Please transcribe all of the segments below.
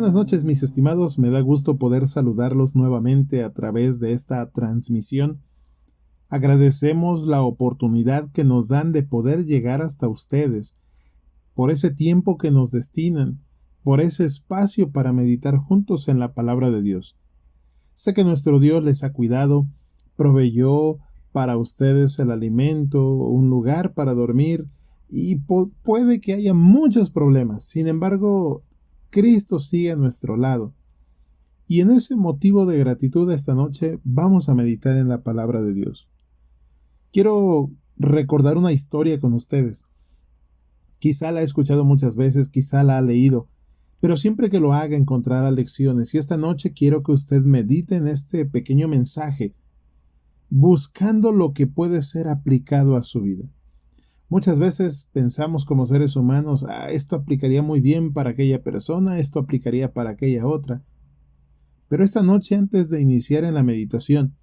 Buenas noches, mis estimados. Me da gusto poder saludarlos nuevamente a través de esta transmisión. Agradecemos la oportunidad que nos dan de poder llegar hasta ustedes, por ese tiempo que nos destinan, por ese espacio para meditar juntos en la palabra de Dios. Sé que nuestro Dios les ha cuidado, proveyó para ustedes el alimento, un lugar para dormir, y puede que haya muchos problemas. Sin embargo, Cristo sigue a nuestro lado. Y en ese motivo de gratitud esta noche vamos a meditar en la palabra de Dios. Quiero recordar una historia con ustedes. Quizá la he escuchado muchas veces, quizá la ha leído, pero siempre que lo haga encontrará lecciones. Y esta noche quiero que usted medite en este pequeño mensaje, buscando lo que puede ser aplicado a su vida. Muchas veces pensamos como seres humanos, esto aplicaría muy bien para aquella persona, esto aplicaría para aquella otra. Pero esta noche, antes de iniciar en la meditación,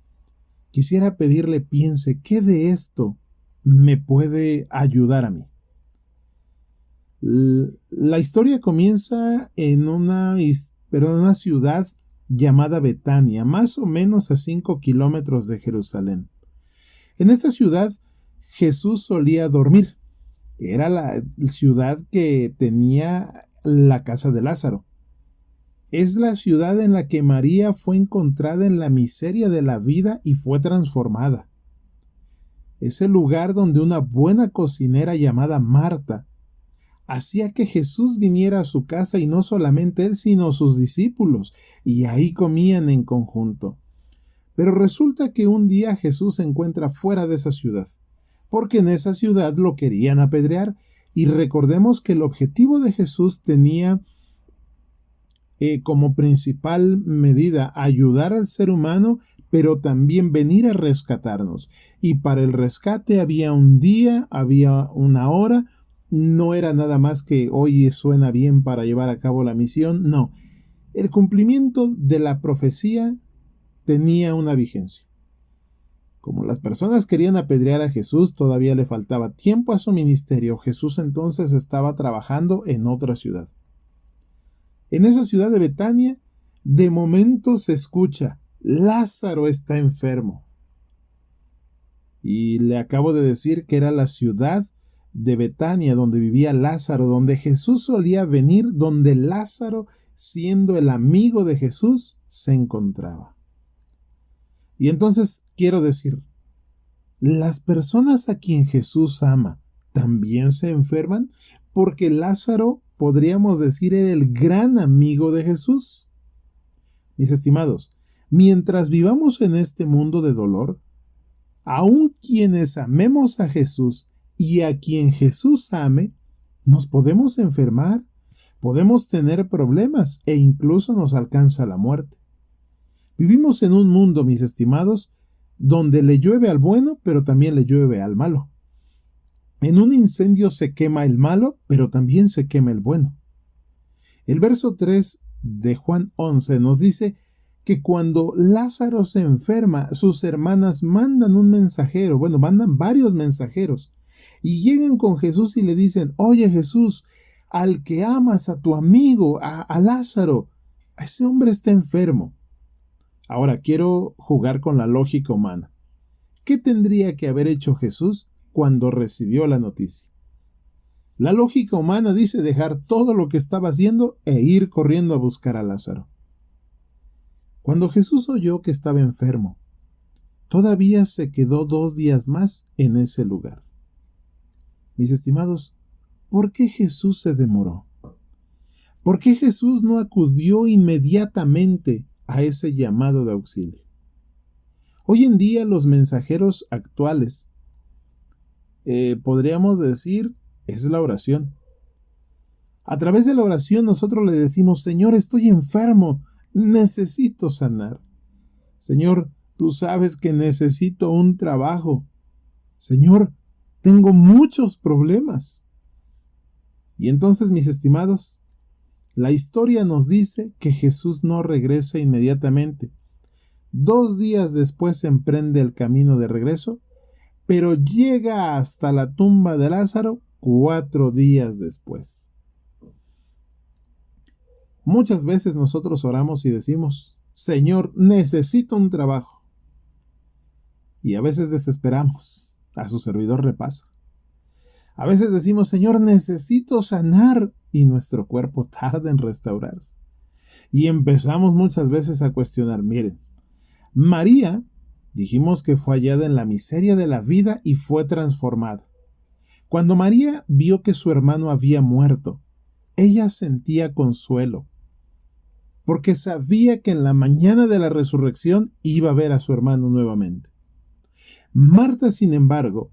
quisiera pedirle piense, ¿qué de esto me puede ayudar a mí? La historia comienza en una ciudad llamada Betania, más o menos a 5 kilómetros de Jerusalén. En esta ciudad Jesús solía dormir. Era la ciudad que tenía la casa de Lázaro. Es la ciudad en la que María fue encontrada en la miseria de la vida y fue transformada. Es el lugar donde una buena cocinera llamada Marta hacía que Jesús viniera a su casa, y no solamente él, sino sus discípulos, y ahí comían en conjunto. Pero resulta que un día Jesús se encuentra fuera de esa ciudad, porque en esa ciudad lo querían apedrear, y recordemos que el objetivo de Jesús tenía como principal medida ayudar al ser humano, pero también venir a rescatarnos. Y para el rescate había un día, había una hora, no era nada más que hoy suena bien para llevar a cabo la misión, no. El cumplimiento de la profecía tenía una vigencia. Como las personas querían apedrear a Jesús, todavía le faltaba tiempo a su ministerio. Jesús entonces estaba trabajando en otra ciudad. En esa ciudad de Betania, de momento se escucha, Lázaro está enfermo. Y le acabo de decir que era la ciudad de Betania donde vivía Lázaro, donde Jesús solía venir, donde Lázaro, siendo el amigo de Jesús, se encontraba. Y entonces quiero decir, ¿las personas a quien Jesús ama también se enferman? Porque Lázaro, podríamos decir, era el gran amigo de Jesús. Mis estimados, mientras vivamos en este mundo de dolor, aun quienes amemos a Jesús y a quien Jesús ame, nos podemos enfermar, podemos tener problemas e incluso nos alcanza la muerte. Vivimos en un mundo, mis estimados, donde le llueve al bueno, pero también le llueve al malo. En un incendio se quema el malo, pero también se quema el bueno. El verso 3 de Juan 11 nos dice que cuando Lázaro se enferma, sus hermanas mandan un mensajero, mandan varios mensajeros, y llegan con Jesús y le dicen, oye Jesús, al que amas, a tu amigo, a Lázaro, ese hombre está enfermo. Ahora quiero jugar con la lógica humana. ¿Qué tendría que haber hecho Jesús cuando recibió la noticia? La lógica humana dice dejar todo lo que estaba haciendo e ir corriendo a buscar a Lázaro. Cuando Jesús oyó que estaba enfermo, todavía se quedó 2 días más en ese lugar. Mis estimados, ¿por qué Jesús se demoró? ¿Por qué Jesús no acudió inmediatamente a ese llamado de auxilio? Hoy en día los mensajeros actuales, podríamos decir, es la oración. A través de la oración nosotros le decimos, Señor, estoy enfermo, necesito sanar. Señor, tú sabes que necesito un trabajo. Señor, tengo muchos problemas. Y entonces, mis estimados, la historia nos dice que Jesús no regresa inmediatamente. 2 días después emprende el camino de regreso, pero llega hasta la tumba de Lázaro 4 días después. Muchas veces nosotros oramos y decimos, Señor, necesito un trabajo. Y a veces desesperamos. A su servidor le pasa. A veces decimos, Señor, necesito sanar. Y nuestro cuerpo tarda en restaurarse. Y empezamos muchas veces a cuestionar. Miren, María, dijimos que fue hallada en la miseria de la vida y fue transformada. Cuando María vio que su hermano había muerto, ella sentía consuelo, porque sabía que en la mañana de la resurrección iba a ver a su hermano nuevamente. Marta, sin embargo,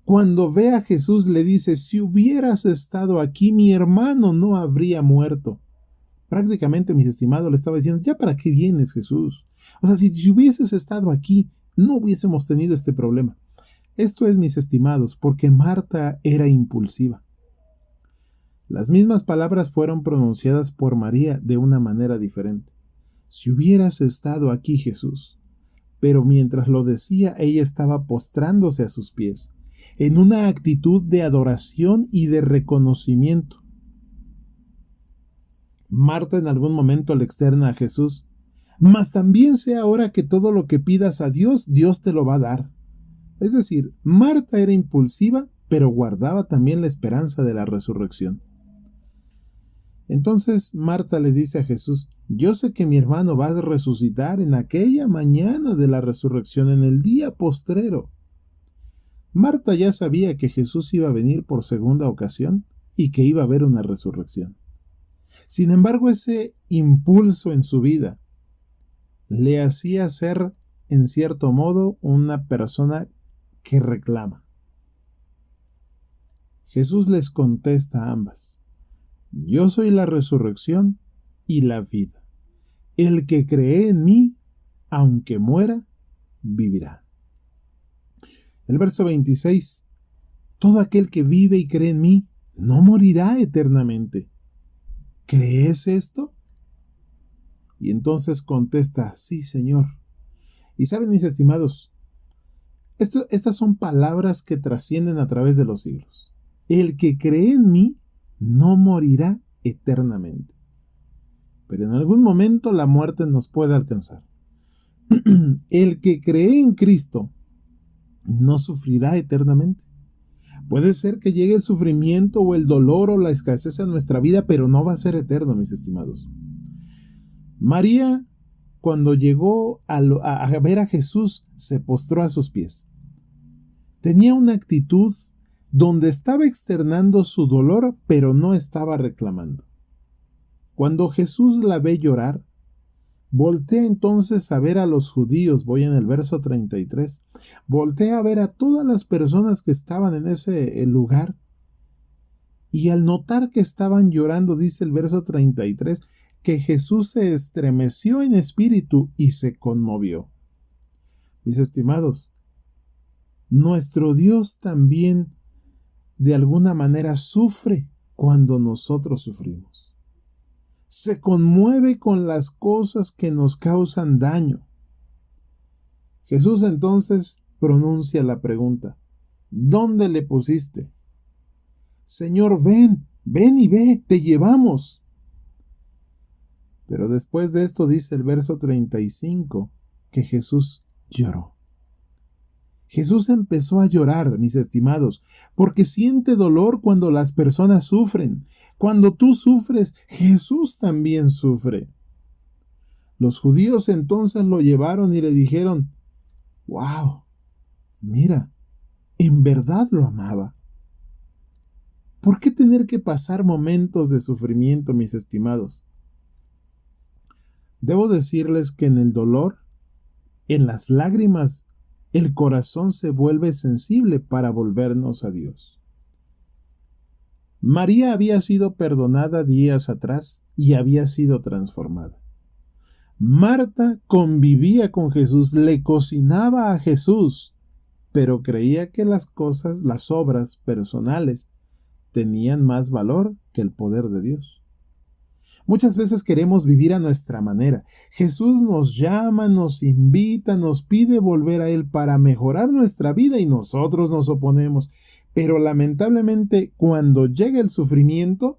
cuando ve a Jesús le dice, si hubieras estado aquí, mi hermano no habría muerto. Prácticamente, mis estimados, le estaba diciendo, ¿ya para qué vienes, Jesús? O sea, si hubieses estado aquí, no hubiésemos tenido este problema. Esto es, mis estimados, porque Marta era impulsiva. Las mismas palabras fueron pronunciadas por María de una manera diferente. Si hubieras estado aquí, Jesús. Pero mientras lo decía, ella estaba postrándose a sus pies, en una actitud de adoración y de reconocimiento. Marta en algún momento le externa a Jesús, mas también sé ahora que todo lo que pidas a Dios, Dios te lo va a dar. Es decir, Marta era impulsiva, pero guardaba también la esperanza de la resurrección. Entonces Marta le dice a Jesús, yo sé que mi hermano va a resucitar en aquella mañana de la resurrección, en el día postrero. Marta ya sabía que Jesús iba a venir por segunda ocasión y que iba a haber una resurrección. Sin embargo, ese impulso en su vida le hacía ser, en cierto modo, una persona que reclama. Jesús les contesta a ambas, yo soy la resurrección y la vida. El que cree en mí, aunque muera, vivirá. El verso 26, todo aquel que vive y cree en mí, no morirá eternamente. ¿Crees esto? Y entonces contesta, sí, Señor. Y saben, mis estimados, estas son palabras que trascienden a través de los siglos. El que cree en mí no morirá eternamente. Pero en algún momento la muerte nos puede alcanzar. El que cree en Cristo no sufrirá eternamente. Puede ser que llegue el sufrimiento o el dolor o la escasez a nuestra vida, pero no va a ser eterno, mis estimados. María, cuando llegó a ver a Jesús, se postró a sus pies. Tenía una actitud donde estaba externando su dolor, pero no estaba reclamando. Cuando Jesús la ve llorar, voltea entonces a ver a los judíos, voy en el verso 33, voltea a ver a todas las personas que estaban en ese lugar, y al notar que estaban llorando, dice el verso 33, que Jesús se estremeció en espíritu y se conmovió. Mis estimados, nuestro Dios también de alguna manera sufre cuando nosotros sufrimos. Se conmueve con las cosas que nos causan daño. Jesús entonces pronuncia la pregunta, ¿dónde le pusiste? Señor, ven y ve, te llevamos. Pero después de esto dice el verso 35 que Jesús lloró. Jesús empezó a llorar, mis estimados, porque siente dolor cuando las personas sufren. Cuando tú sufres, Jesús también sufre. Los judíos entonces lo llevaron y le dijeron, ¡wow! Mira, en verdad lo amaba. ¿Por qué tener que pasar momentos de sufrimiento, mis estimados? Debo decirles que en el dolor, en las lágrimas, el corazón se vuelve sensible para volvernos a Dios. María había sido perdonada días atrás y había sido transformada. Marta convivía con Jesús, le cocinaba a Jesús, pero creía que las obras personales, tenían más valor que el poder de Dios. Muchas veces queremos vivir a nuestra manera. Jesús nos llama, nos invita, nos pide volver a Él para mejorar nuestra vida y nosotros nos oponemos. Pero lamentablemente, cuando llega el sufrimiento,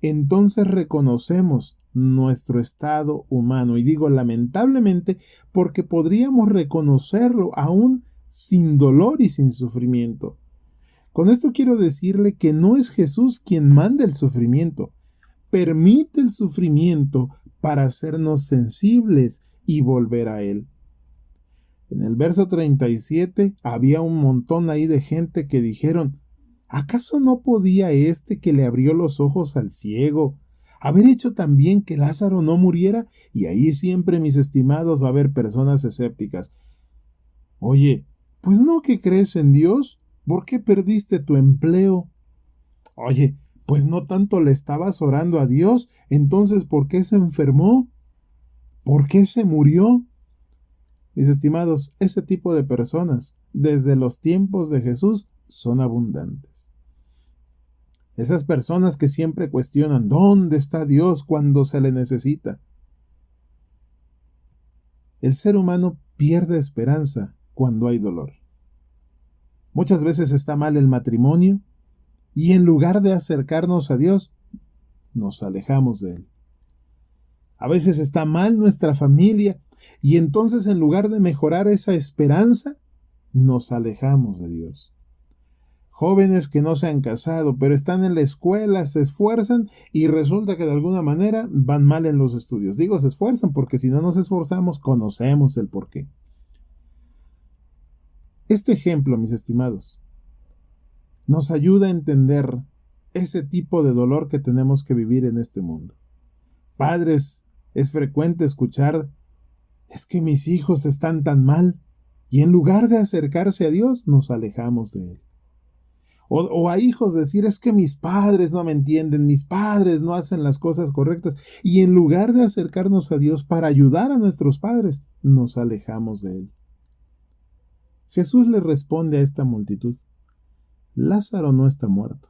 entonces reconocemos nuestro estado humano. Y digo lamentablemente porque podríamos reconocerlo aún sin dolor y sin sufrimiento. Con esto quiero decirle que no es Jesús quien manda el sufrimiento. Permite el sufrimiento para hacernos sensibles y volver a Él. En el verso 37 había un montón ahí de gente que dijeron: ¿acaso no podía este que le abrió los ojos al ciego haber hecho también que Lázaro no muriera? Y ahí siempre, mis estimados, va a haber personas escépticas. Oye, pues no que crees en Dios, ¿por qué perdiste tu empleo? Oye, pues no tanto le estabas orando a Dios, entonces ¿por qué se enfermó? ¿Por qué se murió? Mis estimados, ese tipo de personas, desde los tiempos de Jesús, son abundantes. Esas personas que siempre cuestionan ¿dónde está Dios cuando se le necesita? El ser humano pierde esperanza cuando hay dolor. Muchas veces está mal el matrimonio y en lugar de acercarnos a Dios, nos alejamos de Él. A veces está mal nuestra familia y entonces en lugar de mejorar esa esperanza, nos alejamos de Dios. Jóvenes que no se han casado, pero están en la escuela, se esfuerzan y resulta que de alguna manera van mal en los estudios. Digo se esfuerzan porque si no nos esforzamos, conocemos el porqué. Este ejemplo, mis estimados, nos ayuda a entender ese tipo de dolor que tenemos que vivir en este mundo. Padres, es frecuente escuchar: es que mis hijos están tan mal, y en lugar de acercarse a Dios, nos alejamos de Él. O a hijos decir: es que mis padres no me entienden, mis padres no hacen las cosas correctas, y en lugar de acercarnos a Dios para ayudar a nuestros padres, nos alejamos de Él. Jesús le responde a esta multitud: Lázaro no está muerto.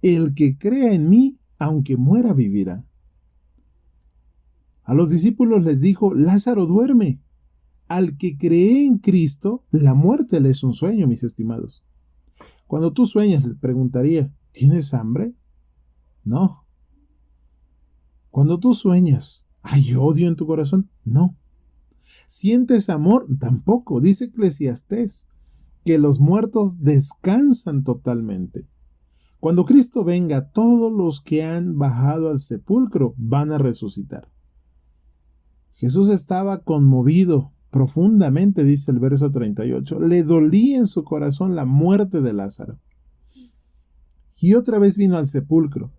El que crea en mí, aunque muera, vivirá. A los discípulos les dijo: Lázaro duerme. Al que cree en Cristo, la muerte le es un sueño, mis estimados. Cuando tú sueñas, le preguntaría: ¿tienes hambre? No. Cuando tú sueñas, ¿hay odio en tu corazón? No. ¿Sientes amor? Tampoco. Dice Eclesiastés que los muertos descansan totalmente. Cuando Cristo venga, todos los que han bajado al sepulcro van a resucitar. Jesús estaba conmovido profundamente, dice el verso 38. Le dolía en su corazón la muerte de Lázaro. Y otra vez vino al sepulcro.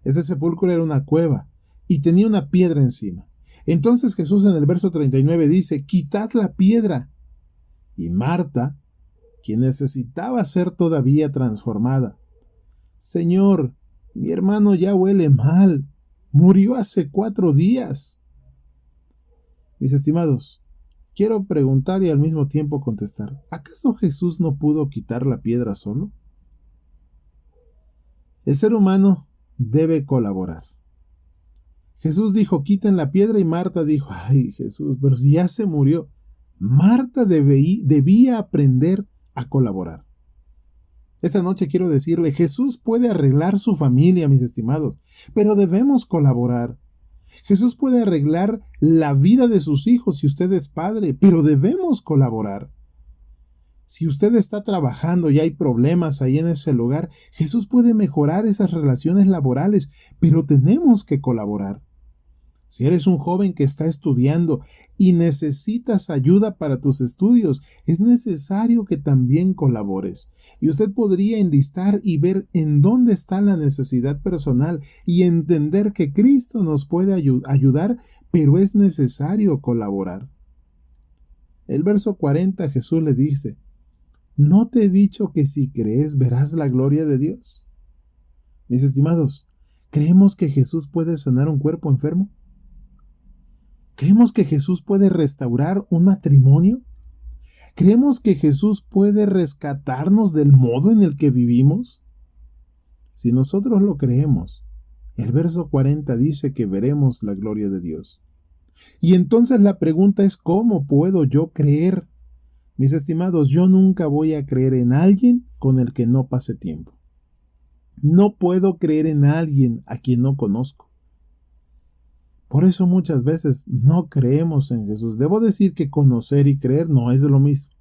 Ese sepulcro era una cueva y tenía una piedra encima. Entonces Jesús en el verso 39 dice: quitad la piedra. Y Marta, quien necesitaba ser todavía transformada: Señor, mi hermano ya huele mal. Murió hace 4 días. Mis estimados, quiero preguntar y al mismo tiempo contestar: ¿acaso Jesús no pudo quitar la piedra solo? El ser humano debe colaborar. Jesús dijo: quiten la piedra, y Marta dijo: ay Jesús, pero si ya se murió. Marta debía aprender a colaborar. Esta noche quiero decirle: Jesús puede arreglar su familia, mis estimados, pero debemos colaborar. Jesús puede arreglar la vida de sus hijos si usted es padre, pero debemos colaborar. Si usted está trabajando y hay problemas ahí en ese lugar, Jesús puede mejorar esas relaciones laborales, pero tenemos que colaborar. Si eres un joven que está estudiando y necesitas ayuda para tus estudios, es necesario que también colabores. Y usted podría enlistar y ver en dónde está la necesidad personal y entender que Cristo nos puede ayudar, pero es necesario colaborar. El verso 40, Jesús le dice: ¿no te he dicho que si crees verás la gloria de Dios? Mis estimados, ¿creemos que Jesús puede sanar un cuerpo enfermo? ¿Creemos que Jesús puede restaurar un matrimonio? ¿Creemos que Jesús puede rescatarnos del modo en el que vivimos? Si nosotros lo creemos, el verso 40 dice que veremos la gloria de Dios. Y entonces la pregunta es: ¿cómo puedo yo creer? Mis estimados, yo nunca voy a creer en alguien con el que no pase tiempo. No puedo creer en alguien a quien no conozco. Por eso muchas veces no creemos en Jesús. Debo decir que conocer y creer no es lo mismo.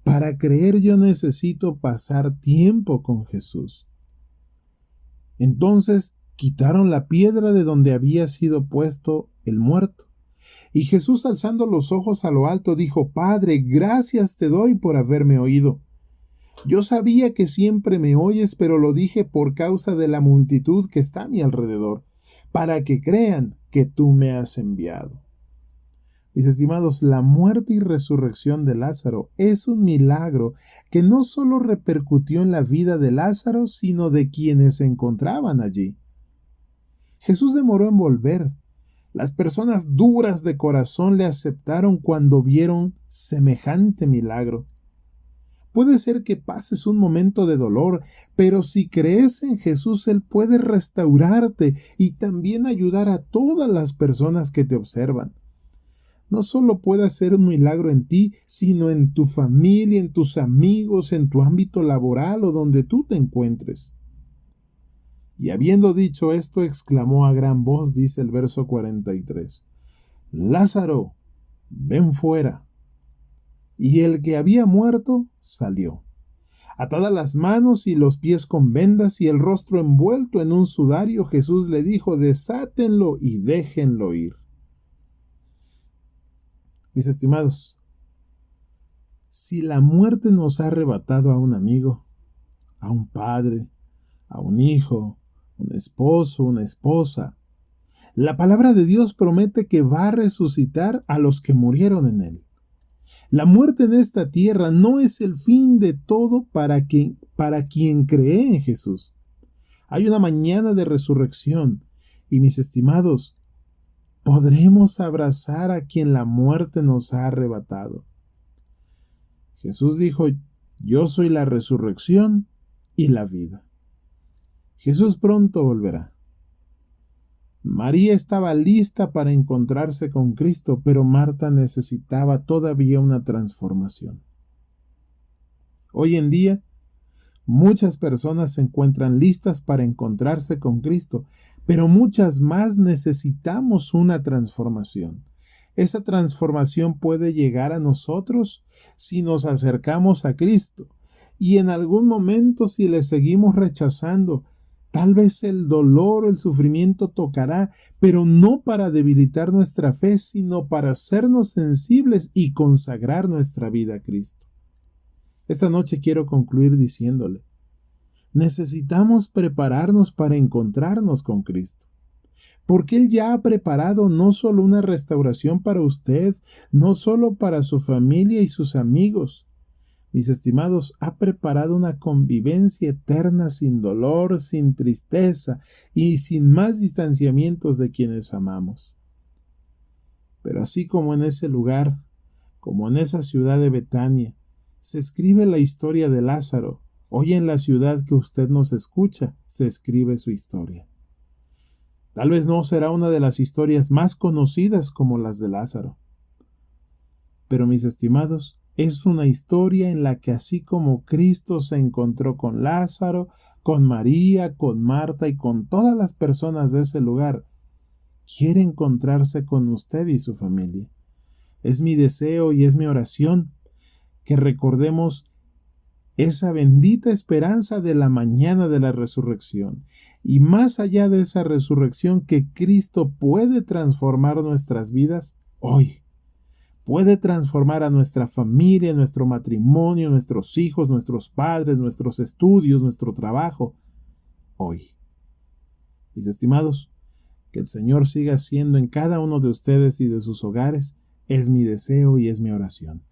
Para creer yo necesito pasar tiempo con Jesús. Entonces quitaron la piedra de donde había sido puesto el muerto. Y Jesús, alzando los ojos a lo alto, dijo: Padre, gracias te doy por haberme oído. Yo sabía que siempre me oyes, pero lo dije por causa de la multitud que está a mi alrededor, para que crean que tú me has enviado. Mis estimados, la muerte y resurrección de Lázaro es un milagro que no solo repercutió en la vida de Lázaro, sino de quienes se encontraban allí. Jesús demoró en volver. Las personas duras de corazón le aceptaron cuando vieron semejante milagro. Puede ser que pases un momento de dolor, pero si crees en Jesús, Él puede restaurarte y también ayudar a todas las personas que te observan. No solo puede hacer un milagro en ti, sino en tu familia, en tus amigos, en tu ámbito laboral o donde tú te encuentres. Y habiendo dicho esto, exclamó a gran voz, dice el verso 43, Lázaro, ven fuera. Y el que había muerto salió, atadas las manos y los pies con vendas y el rostro envuelto en un sudario. Jesús le dijo: desátenlo y déjenlo ir. Mis estimados, si la muerte nos ha arrebatado a un amigo, a un padre, a un hijo, un esposo, una esposa, la palabra de Dios promete que va a resucitar a los que murieron en él. La muerte en esta tierra no es el fin de todo para quien cree en Jesús. Hay una mañana de resurrección y, mis estimados, podremos abrazar a quien la muerte nos ha arrebatado. Jesús dijo: yo soy la resurrección y la vida. Jesús pronto volverá. María estaba lista para encontrarse con Cristo, pero Marta necesitaba todavía una transformación. Hoy en día, muchas personas se encuentran listas para encontrarse con Cristo, pero muchas más necesitamos una transformación. Esa transformación puede llegar a nosotros si nos acercamos a Cristo, y en algún momento, si le seguimos rechazando, tal vez el dolor o el sufrimiento tocará, pero no para debilitar nuestra fe, sino para hacernos sensibles y consagrar nuestra vida a Cristo. Esta noche quiero concluir diciéndole: necesitamos prepararnos para encontrarnos con Cristo, porque Él ya ha preparado no solo una restauración para usted, no solo para su familia y sus amigos. Mis estimados, ha preparado una convivencia eterna sin dolor, sin tristeza y sin más distanciamientos de quienes amamos. Pero así como en ese lugar, como en esa ciudad de Betania, se escribe la historia de Lázaro, hoy en la ciudad que usted nos escucha, se escribe su historia. Tal vez no será una de las historias más conocidas como las de Lázaro. Pero, mis estimados, es una historia en la que, así como Cristo se encontró con Lázaro, con María, con Marta y con todas las personas de ese lugar, quiere encontrarse con usted y su familia. Es mi deseo y es mi oración que recordemos esa bendita esperanza de la mañana de la resurrección. Y más allá de esa resurrección, que Cristo puede transformar nuestras vidas hoy. Puede transformar a nuestra familia, nuestro matrimonio, nuestros hijos, nuestros padres, nuestros estudios, nuestro trabajo, hoy. Mis estimados, que el Señor siga siendo en cada uno de ustedes y de sus hogares, es mi deseo y es mi oración.